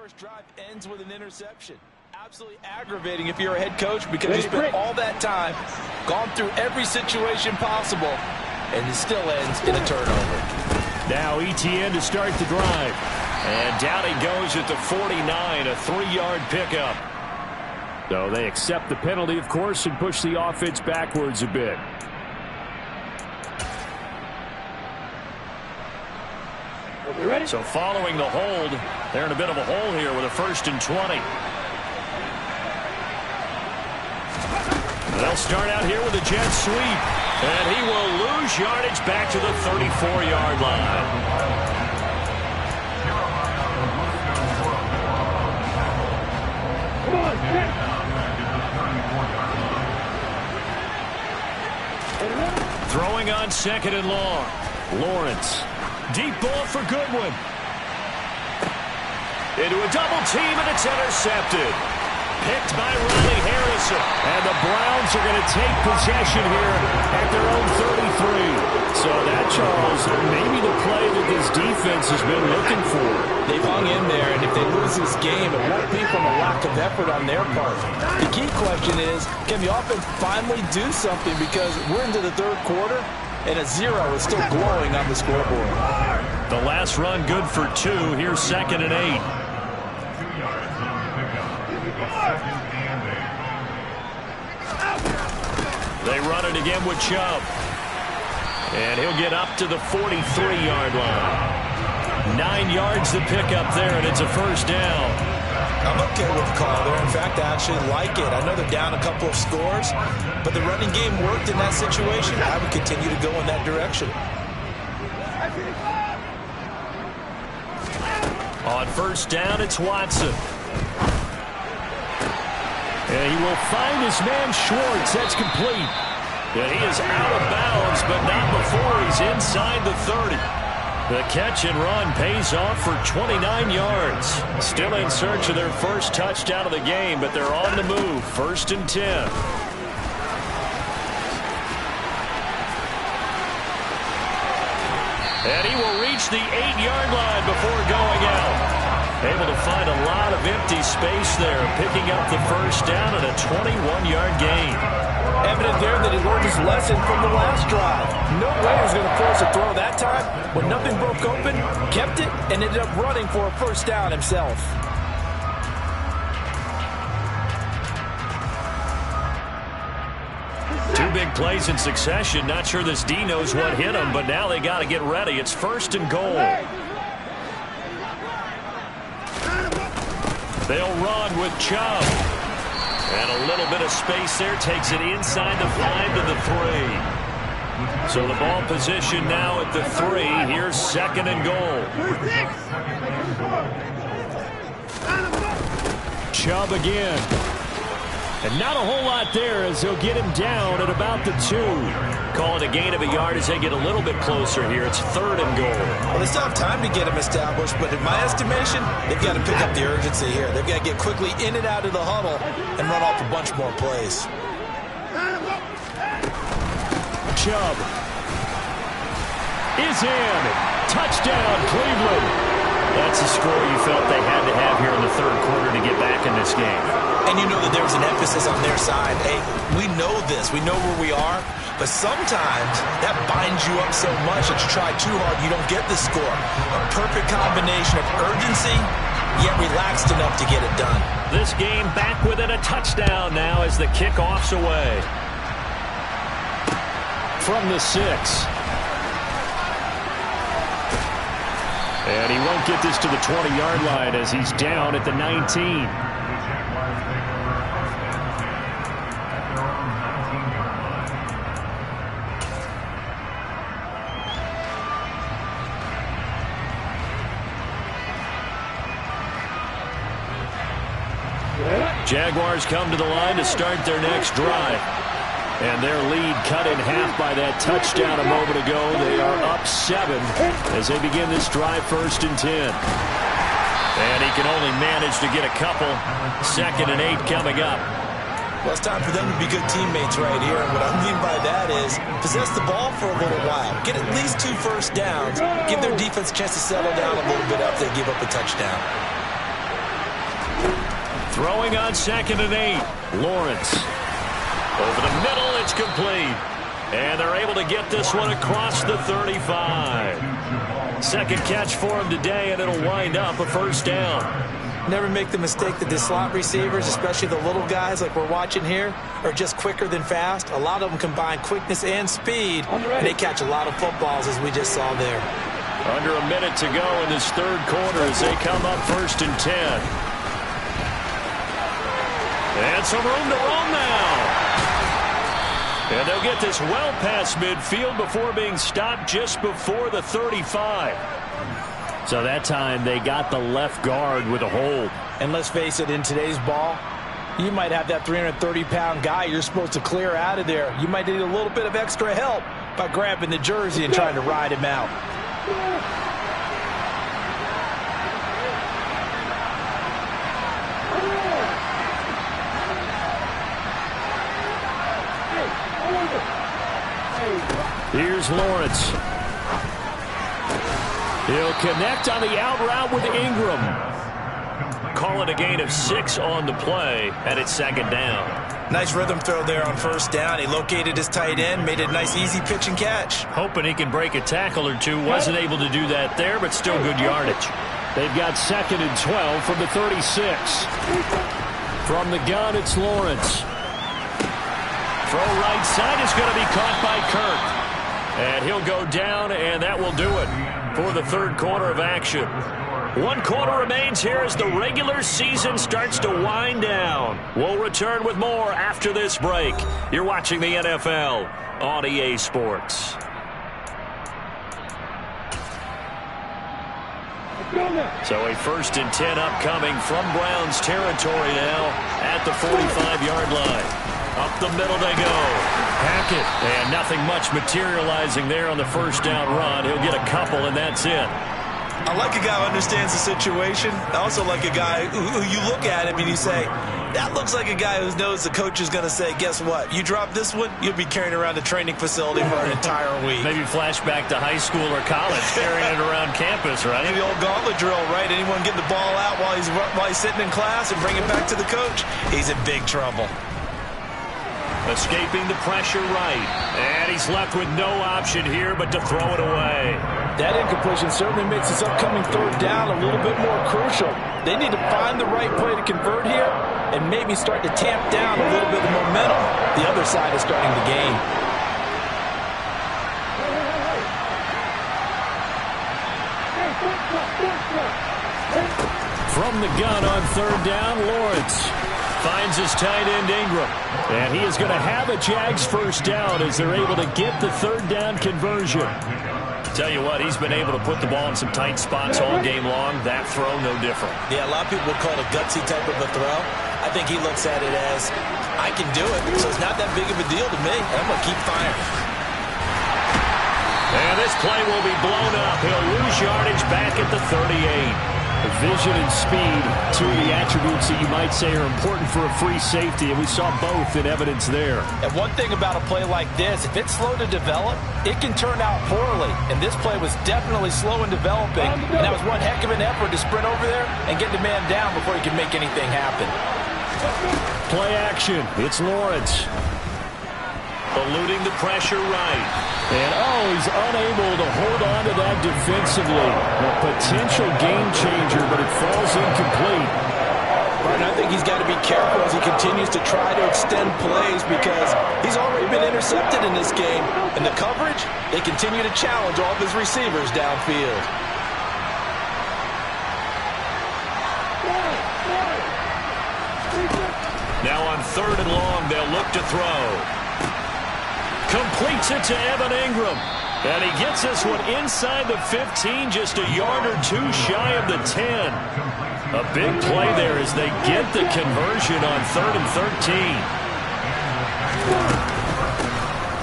first drive ends with an interception. Absolutely aggravating if you're a head coach because you spent all that time, gone through every situation possible, and it still ends in a turnover. Now ETN to start the drive. And down he goes at the 49, a 3-yard pickup. So they accept the penalty, of course, and push the offense backwards a bit. So following the hold, they're in a bit of a hole here with a 1st and 20. They'll start out here with a jet sweep. And he will lose yardage back to the 34-yard line. Throwing on 2nd and long. Lawrence. Deep ball for Goodwin. Into a double team, and it's intercepted. Picked by Riley Harrison. And the Browns are going to take possession here at their own 33. So that, Charles, maybe the play that this defense has been looking for. They've hung in there, and if they lose this game, it won't be from a lack of effort on their part. The key question is, can the offense finally do something? Because we're into the 3rd quarter, and a 0 is still glowing on the scoreboard. The last run good for 2. Here's 2nd and 8. They run it again with Chubb. And he'll get up to the 43-yard line. 9 yards to pick up there, and it's a 1st down. I'm okay with the call there. In fact, I actually like it. I know they're down a couple of scores, but the running game worked in that situation. I would continue to go in that direction. On 1st down, it's Watson. And he will find his man Schwartz. That's complete. And he is out of bounds, but not before he's inside the 30. The catch and run pays off for 29 yards. Still in search of their first touchdown of the game, but they're on the move. 1st and 10. And he will reach the 8-yard line before going out. Able to find a lot of empty space there, picking up the 1st down and a 21-yard gain. Evident there that he learned his lesson from the last drive. No way he was going to force a throw that time. When nothing broke open, kept it, and ended up running for a 1st down himself. Two big plays in succession. Not sure this D knows what hit him, but now they got to get ready. It's 1st and goal. They'll run with Chubb. And a little bit of space there takes it inside the 5 to the 3. So the ball position now at the 3. Here's 2nd and goal. Chubb again. And not a whole lot there as they'll get him down at about the 2. Call it a gain of a yard as they get a little bit closer here. It's 3rd and goal. Well, they still have time to get him established, but in my estimation, they've got to pick up the urgency here. They've got to get quickly in and out of the huddle and run off a bunch more plays. Chubb is in. Touchdown, Cleveland. That's a score you felt they had to have here in the 3rd quarter to get back in this game. And you know that there's an emphasis on their side. Hey, we know this. We know where we are. But sometimes that binds you up so much that you try too hard, you don't get the score. A perfect combination of urgency, yet relaxed enough to get it done. This game back within a touchdown now as the kickoff's away. From the 6. And he won't get this to the 20-yard line as he's down at the 19. Jaguars come to the line to start their next drive. And their lead cut in half by that touchdown a moment ago. They are up 7 as they begin this drive 1st and 10. And he can only manage to get a couple. 2nd and 8 coming up. Well, it's time for them to be good teammates right here. And what I mean by that is possess the ball for a little while. Get at least 2 first downs. Give their defense a chance to settle down a little bit after they give up a touchdown. Throwing on 2nd and 8. Lawrence. Over the middle, it's complete. And they're able to get this one across the 35. Second catch for him today, and it'll wind up a first down. Never make the mistake that the slot receivers, especially the little guys like we're watching here, are just quicker than fast. A lot of them combine quickness and speed, and they catch a lot of footballs, as we just saw there. Under a minute to go in this third quarter as they come up 1st and 10. And some room to roam now. And they'll get this well past midfield before being stopped just before the 35. So that time they got the left guard with a hold. And let's face it, in today's ball, you might have that 330-pound guy you're supposed to clear out of there. You might need a little bit of extra help by grabbing the jersey and trying to ride him out. Here's Lawrence. He'll connect on the out route with Ingram. Call it a gain of 6 on the play, and it's 2nd down. Nice rhythm throw there on 1st down. He located his tight end, made it a nice easy pitch and catch. Hoping he can break a tackle or two. Wasn't able to do that there, but still good yardage. They've got 2nd and 12 from the 36. From the gun, it's Lawrence. Throw right side is going to be caught by Kirk. And he'll go down, and that will do it for the third quarter of action. 1 quarter remains here as the regular season starts to wind down. We'll return with more after this break. You're watching the NFL on EA Sports. So a 1st and 10 upcoming from Browns territory now at the 45-yard line. Up the middle they go. Hackett. And nothing much materializing there on the first down run. He'll get a couple, and that's it. I like a guy who understands the situation. I also like a guy who you look at him and you say, that looks like a guy who knows the coach is going to say, guess what? You drop this one, you'll be carrying around the training facility for an entire week. Maybe flashback to high school or college, carrying it around campus, right? The old gauntlet drill, right? Anyone get the ball out while he's sitting in class and bring it back to the coach? He's in big trouble. Escaping the pressure right. And he's left with no option here but to throw it away. That incompletion certainly makes this upcoming third down a little bit more crucial. They need to find the right play to convert here and maybe start to tamp down a little bit of momentum. The other side is starting to gain. From the gun on 3rd down, Lawrence finds his tight end Ingram. And he is going to have a Jags first down as they're able to get the 3rd down conversion. Tell you what, he's been able to put the ball in some tight spots all game long. That throw, no different. Yeah, a lot of people would call it a gutsy type of a throw. I think he looks at it as, I can do it, so it's not that big of a deal to me. I'm going to keep firing. And this play will be blown up. He'll lose yardage back at the 38. Vision and speed, 2 of the attributes that you might say are important for a free safety, and we saw both in evidence there. And one thing about a play like this, if it's slow to develop, it can turn out poorly. And this play was definitely slow in developing, and that was one heck of an effort to sprint over there and get the man down before he could make anything happen. Play action. It's Lawrence. Eluding the pressure right. And, he's unable to hold on to that defensively. A potential game changer, but it falls incomplete. Right, I think he's got to be careful as he continues to try to extend plays because he's already been intercepted in this game. And the coverage, they continue to challenge all of his receivers downfield. Now on 3rd and long, they'll look to throw. Completes it to Evan Ingram. And he gets this one inside the 15, just a yard or 2 shy of the 10. A big play there as they get the conversion on 3rd and 13.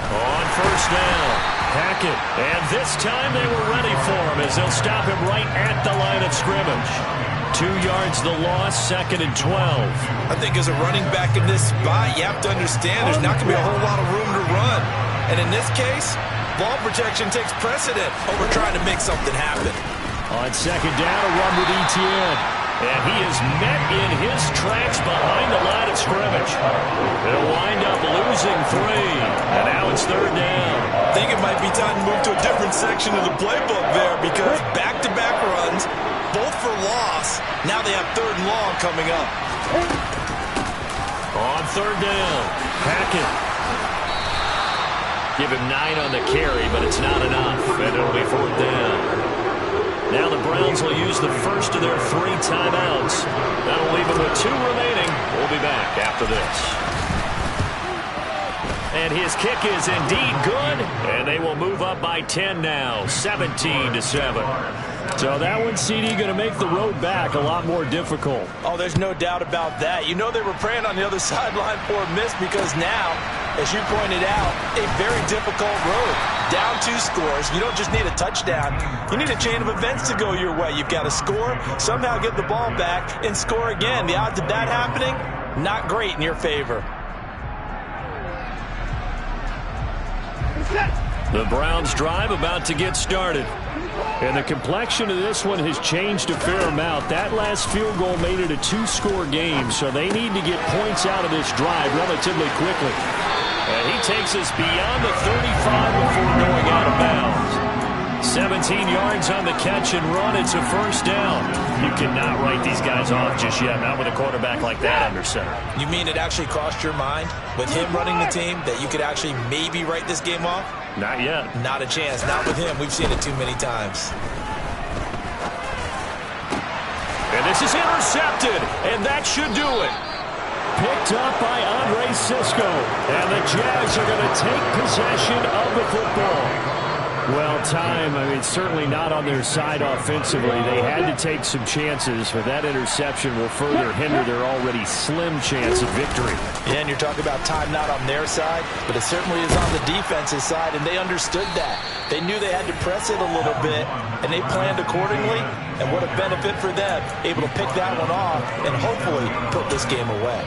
On 1st down, Hackett. And this time they were ready for him as they'll stop him right at the line of scrimmage. 2 yards the loss, 2nd and 12. I think as a running back in this spot, you have to understand there's not going to be a whole lot of room to run. And in this case, ball protection takes precedent over trying to make something happen. On 2nd down, a run with ETN. And he is met in his tracks behind the line of scrimmage. They'll wind up losing 3. And now it's 3rd down. I think it might be time to move to a different section of the playbook there because back-to-back runs, both for loss. Now they have 3rd and long coming up. On 3rd down, Hackett. Give him 9 on the carry, but it's not enough. And it'll be 4th down. Now the Browns will use the first of their 3 timeouts. That'll leave them with 2 remaining. We'll be back after this. And his kick is indeed good. And they will move up by 10 now, 17-7. So that one, CD, going to make the road back a lot more difficult. Oh, there's no doubt about that. You know they were praying on the other sideline for a miss because now, as you pointed out, a very difficult road. Down 2 scores. You don't just need a touchdown. You need a chain of events to go your way. You've got to score, somehow get the ball back, and score again. The odds of that happening, not great in your favor. The Browns drive about to get started. And the complexion of this one has changed a fair amount. That last field goal made it a 2-score game, so they need to get points out of this drive relatively quickly. And he takes us beyond the 35 before going out of bounds. 17 yards on the catch and run. It's a 1st down. You cannot write these guys off just yet, not with a quarterback like that under center. You mean it actually crossed your mind with him running the team that you could actually maybe write this game off? Not yet. Not a chance. Not with him. We've seen it too many times. And this is intercepted, and that should do it. Picked up by Andre Sisco, and the Jags are going to take possession of the football. Well, time, I mean, certainly not on their side offensively. They had to take some chances, but that interception will further hinder their already slim chance of victory. Yeah, and you're talking about time not on their side, but it certainly is on the defense's side, and they understood that. They knew they had to press it a little bit, and they planned accordingly, and what a benefit for them, able to pick that one off and hopefully put this game away.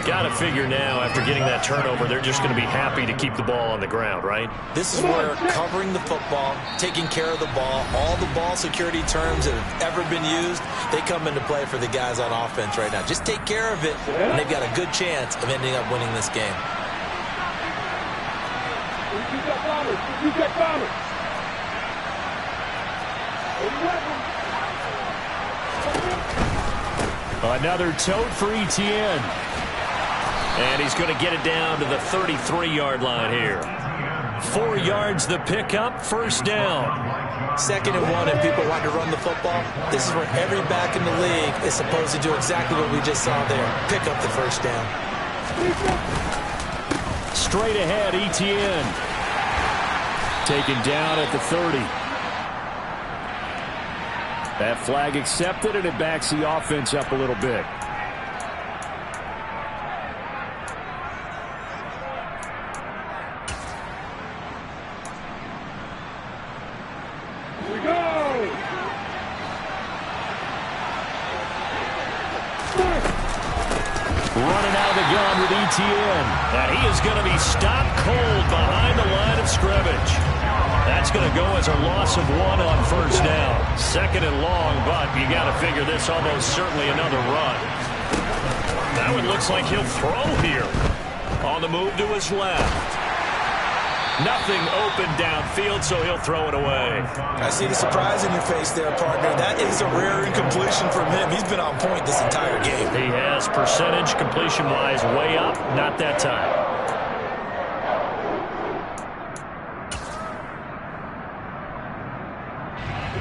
Got to figure now, after getting that turnover, they're just going to be happy to keep the ball on the ground, right? This is where covering the football, taking care of the ball, all the ball security terms that have ever been used, they come into play for the guys on offense right now. Just take care of it, and they've got a good chance of ending up winning this game. Another tote for Etienne. And he's going to get it down to the 33-yard line here. 4 yards the pickup, 1st down. 2nd and 1, and people want to run the football. This is where every back in the league is supposed to do exactly what we just saw there. Pick up the 1st down. Straight ahead, Etienne. Taken down at the 30. That flag accepted, and it backs the offense up a little bit. Here we go! Running out of the gun with Etienne. And he is going to be stopped cold behind the line of scrimmage. That's going to go as a loss of 1 on 1st down. 2nd and long, but you got to figure this almost certainly another run. That one looks like he'll throw here. On the move to his left. Nothing open downfield, so he'll throw it away. I see the surprise in your face there, partner. That is a rare incompletion from him. He's been on point this entire game. He has percentage completion-wise way up. Not that time.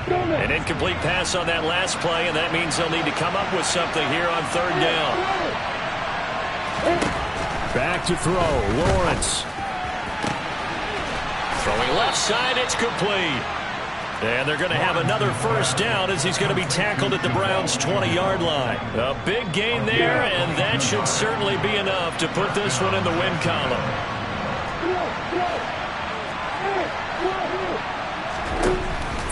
An incomplete pass on that last play, and that means they'll need to come up with something here on 3rd down. Back to throw, Lawrence. Throwing left side, it's complete. And they're going to have another 1st down as he's going to be tackled at the Browns' 20-yard line. A big gain there, and that should certainly be enough to put this one in the win column.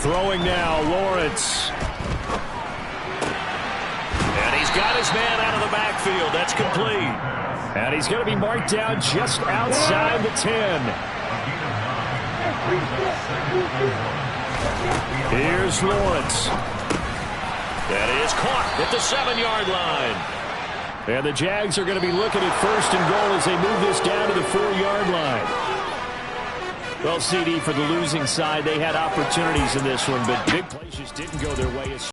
Throwing now, Lawrence. And he's got his man out of the backfield. That's complete. And he's going to be marked down just outside the 10. Here's Lawrence. That is caught at the 7-yard line. And the Jags are going to be looking at first and goal as they move this down to the 4-yard line. Well, CD, for the losing side, they had opportunities in this one, but big plays just didn't go their way.